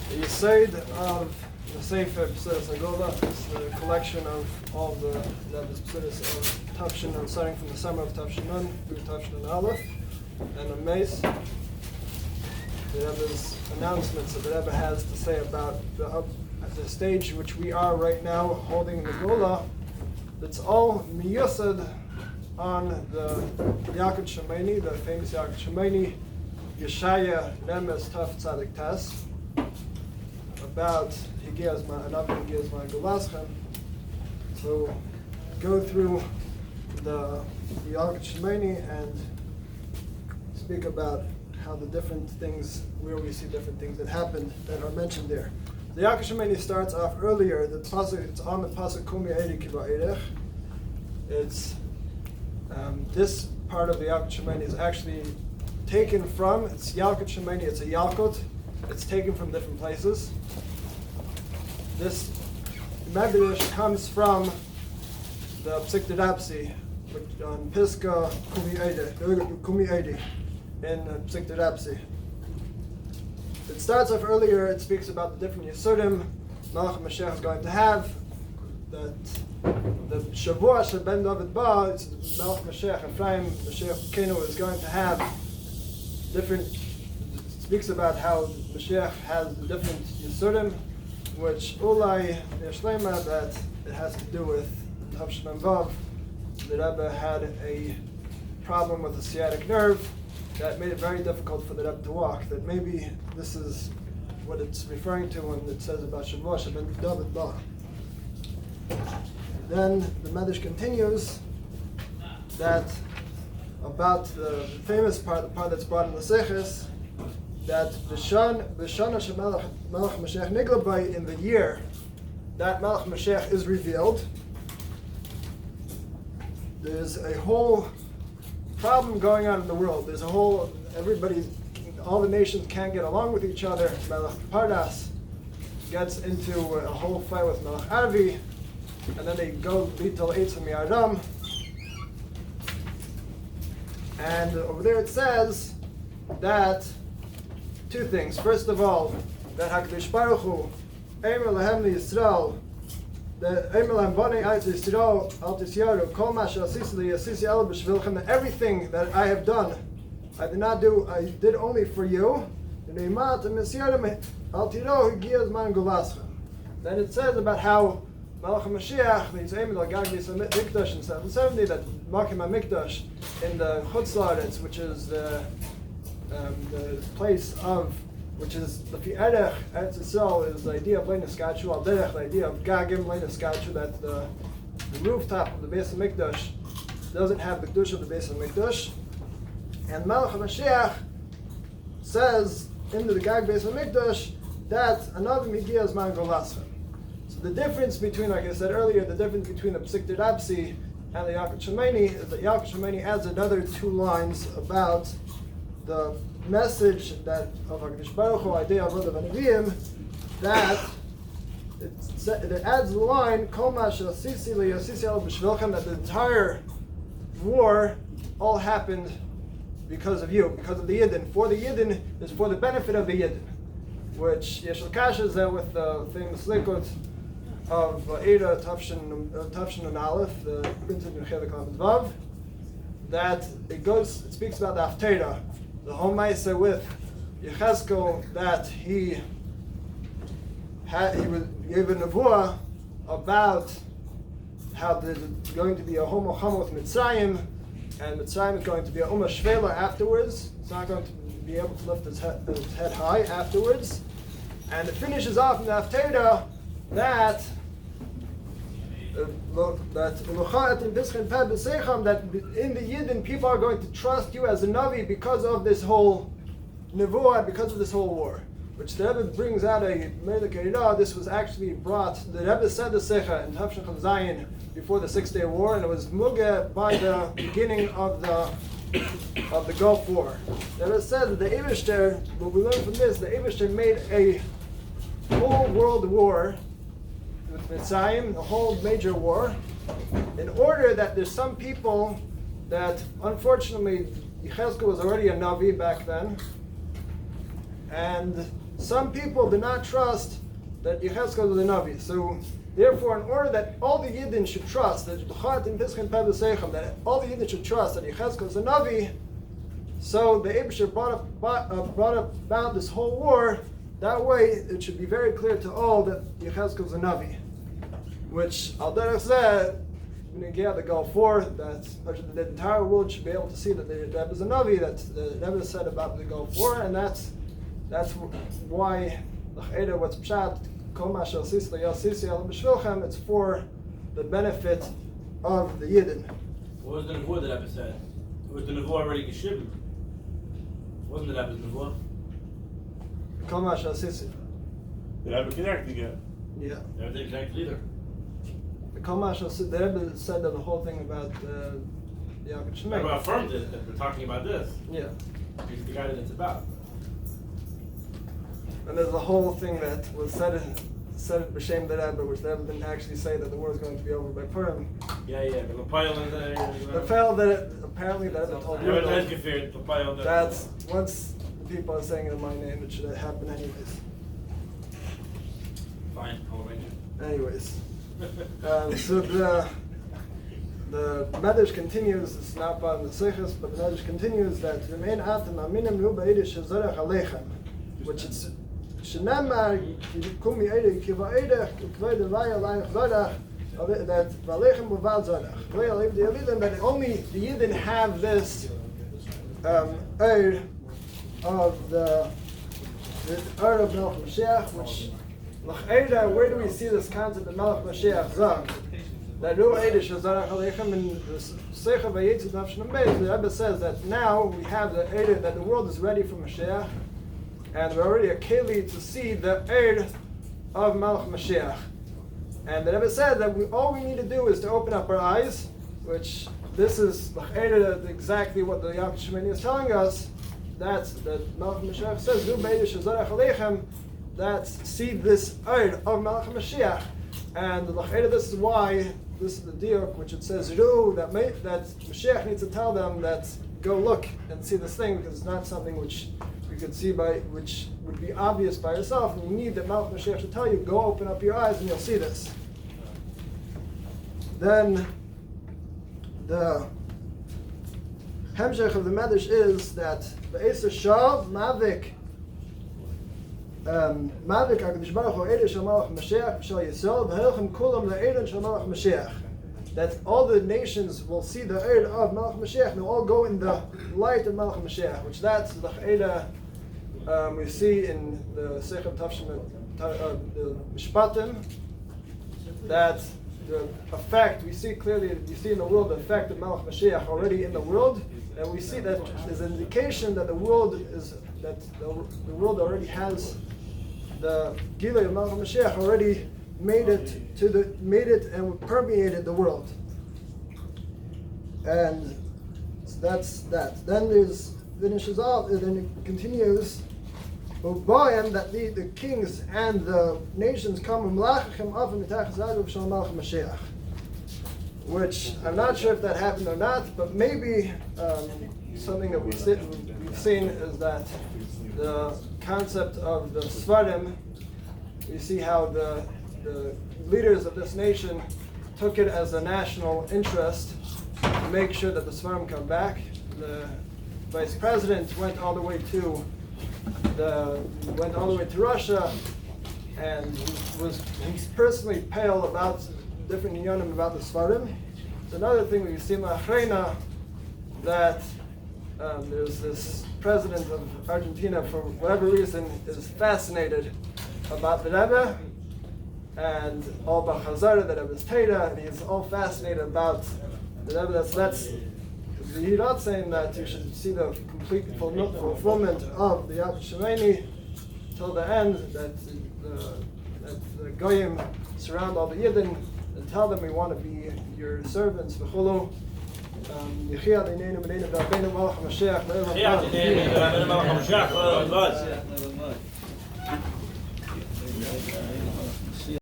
The Yesod of the Sefer Psudas Agola is the collection of all the Rebbe's Psudas of Tafshin, and starting from the summer of Tafshin Nun through Tafshin Aleph, and a Mace. The Rebbe's announcements that the Rebbe has to say about at the stage which we are right now holding the Gola. It's all miyusad on the Yaakov Shemini, the famous Yaakov Shemini, Yeshaya Nemes Taf Tzadik Tas, about Higiyazma Anav Higiyazma Golaschem. So go through the Yaakov Shemini and speak about how the different things, where we see different things that happened that are mentioned there. The Yaakov Shemini starts off earlier. The pasuk, it's on the pasuk Kumi Eidi Kiva Eidech. It's this part of the Yaakov Shemini is actually taken from. It's Yaakov Shemini. It's a Yalkut. It's taken from different places. This Medrash comes from the Psik Derapsi on Piska Kumi Eidi in Psik Derapsi. It starts off earlier. It speaks about the different Yesudim Malach Mashiach is going to have. That the Shavua Sheben David Ba, it's Malach Mashiach Ephraim Mashiach Kenu is going to have different. It speaks about how Mashiach has different Yesudim, which Ulai Yeshlema, that it has to do with Tav Shemem Vav. The Rebbe had a problem with the sciatic nerve that made it very difficult for the Rebbe to walk. That maybe this is what it's referring to when it says about Shavua Sheben David Ba. Then the Medrash continues that about the famous part, the part that's brought in the Seches, that B'shana Shemelach Mashiach Nigla Bay, in the year that Melech Mashiach is revealed, there's a whole problem going on in the world. There's a whole, all the nations can't get along with each other. Melech Pardas gets into a whole fight with Melech Arvi, and then they go Bitul Eitzim Yaram. And over there it says that two things. First of all, that HaKadosh Baruch Hu, Eimer Lahem Yisrael, the Eimer Lahem Bnei Eitz Yisrael Al Tisyaru, Kol Ma She'asisi Li Yasisi Ela B'Shvilchem, that everything that I have done, I did not do, I did only for you. Then it says about how Malach HaMashiach, the Yisrael Gagis Mikdash in 770, that Makim HaMikdash in the Chutz La'aretz, which is the place of, which is the Fi'erech Eretz Yisrael, is the idea of Leinas Gachu Al Derech, the idea of Gagim Leinas Gachu, that the rooftop of the Beis HaMikdash doesn't have the Kedush of the Beis HaMikdash. And Malach HaMashiach says in the Gag Beis HaMikdash that another Migiya Zman Golaschem. So the difference between, like I said earlier, the difference between the Psik Derapsi and the Yaakov Shemini is that Yaakov Shemini adds another two lines about the message that of HaKadosh Baruch Hu, Idea of Nevi'im, that it adds the line Kol Ma She'asisi Li Yasisi Ela B'Shvilchem, that the entire war all happened because of you, because of the Yidden. For the Yidden is for the benefit of the Yidden, which Yeshel Kasha is there with the famous Likut of Eira Tafshin and Aleph, the printed in Chelik Lamed Vav, that it speaks about the Haftarah, the whole Maaseh with Yechezkel, that he gave a nevuah about how there's going to be a whole Milchama with Mitzrayim, and Mitzrayim is going to be a Ummah Shvela afterwards. It's not going to be able to lift its head high afterwards. And it finishes off in the Haftarah that that in the Yidden people are going to trust you as a Navi because of this whole nevuah, because of this whole war. Which the Rebbe brings out a Melech Eira. This was actually brought, the Rebbe said the Secha in Tafshin Chav Zayin before the 6-day war, and it was Mugeh by the beginning of the Gulf War. The Rebbe said that the Eibishter, what we learned from this, the Eibishter made a whole world war with Mitzrayim, the whole major war, in order that there's some people that, unfortunately, Yechezkel was already a Navi back then, and some people do not trust that Yechezkel is a Navi. So therefore, in order that all the Yidden should trust, that all the Yidden should trust that Yechezkel is a Navi, so the Eibusher brought about this whole war. That way, it should be very clear to all that Yechezkel is a Navi. Which, al derech zeh, when you get the Gulf War, that the entire world should be able to see that the Rebbe is a Navi, that the Rebbe said about the Gulf War, and that's why l'ch'eda what's pshat kol ma she'asisi l'yasisi al b'shvilchem, it's for the benefit of the Yidden. What was the nevuah that Rebbe said? Was the nevuah already geshibim? Wasn't the Rebbe's nevuah? Kol ma she'asisi. The Rebbe connecting it. Yeah. They didn't connect either. The Kol ma she'asisi, the Rebbe said that the whole thing about the Yaakov The Shemay. Rebbe affirmed it, that we're talking about this. Yeah. He's the guy that it's about. And there's a whole thing that was said b'shem the Rebbe, which the Rebbe didn't actually say that the war is going to be over by Purim. Yeah, the Lapayel and The fail that apparently the Rebbe told you that's once the people are saying in my name, it should happen anyways. Fine, I'll arrange it. Anyways, so the Medrash continues. It's not part of the Seiches, but the Medrash continues that remain atem aminim nu ba'edish shezorach aleichem, which it's shenamar kum mi'edek kivaedek k'kvei devay alayich zorach that v'aleichem uvad zorach k'vei alayich di'avidim, that only the Yidden have this eir of the eir of Melech Moshiach, which l'ch'eda, where do we see this concept of Melech Moshiach zog? That Ru Eidish Shazarach Aleichem in the Seicha Vayetzi Daf Shnam Beis, the Rebbe says that now we have the Eid, that the world is ready for Mashiach, and we're already a keli to see the Eid of Melech Mashiach. And the Rebbe said that all we need to do is to open up our eyes, which this is exactly what the Yaakov Shemini is telling us. That's that Melech Mashiach says Ru Eidish Shazarach Aleichem. That's see this Eid of Melech Mashiach. And this is why this is the diuk, which it says Ru, that Mashiach needs to tell them that go look and see this thing, because it's not something which you could see which would be obvious by yourself, and you need that Melech Mashiach to tell you, go open up your eyes and you'll see this. Then the hemshech of the Medrash is that the Eser Shav Mavik Mavik HaKadosh Baruch Hu Eidah Shel Melech Mashiach Shel Yisrael V'Helchem Kulam LeEidah Shel Melech Mashiach. That all the nations will see the Eid of Melech Mashiach, and they'll all go in the light of Melech Mashiach, which that's the Eidah we see in the Seichem Tavshin, the Mishpatim, that the effect, we see clearly, you see in the world the effect of Melech Mashiach already in the world, and we see that is an indication that the world already has the Gilui of Melech Mashiach already made it and permeated the world. And so that's that. Then finishes off, and then it continues, that the kings and the nations come which I'm not sure if that happened or not, but maybe something that we've seen is that the concept of the Svarim, you see how the leaders of this nation took it as a national interest to make sure that the Svarim come back. The vice president went all the way to Russia, and he's personally pale about different inyanim about the Svarim. It's another thing we see in Achrena, that there's this president of Argentina, for whatever reason, is fascinated about the Rebbe and all about Chazara, the Rebbe's Teda, and he's all fascinated about the Rebbe. That's he's not saying that you should see the complete fulfillment of the Yaakov Shemini till the end, that the Goyim surround all the Yidden and tell them we want to be your servants. V'chulu. Yechia Deneinu B'neinu V'Abeinu Melech Mashiach Le'olam Ha'ad.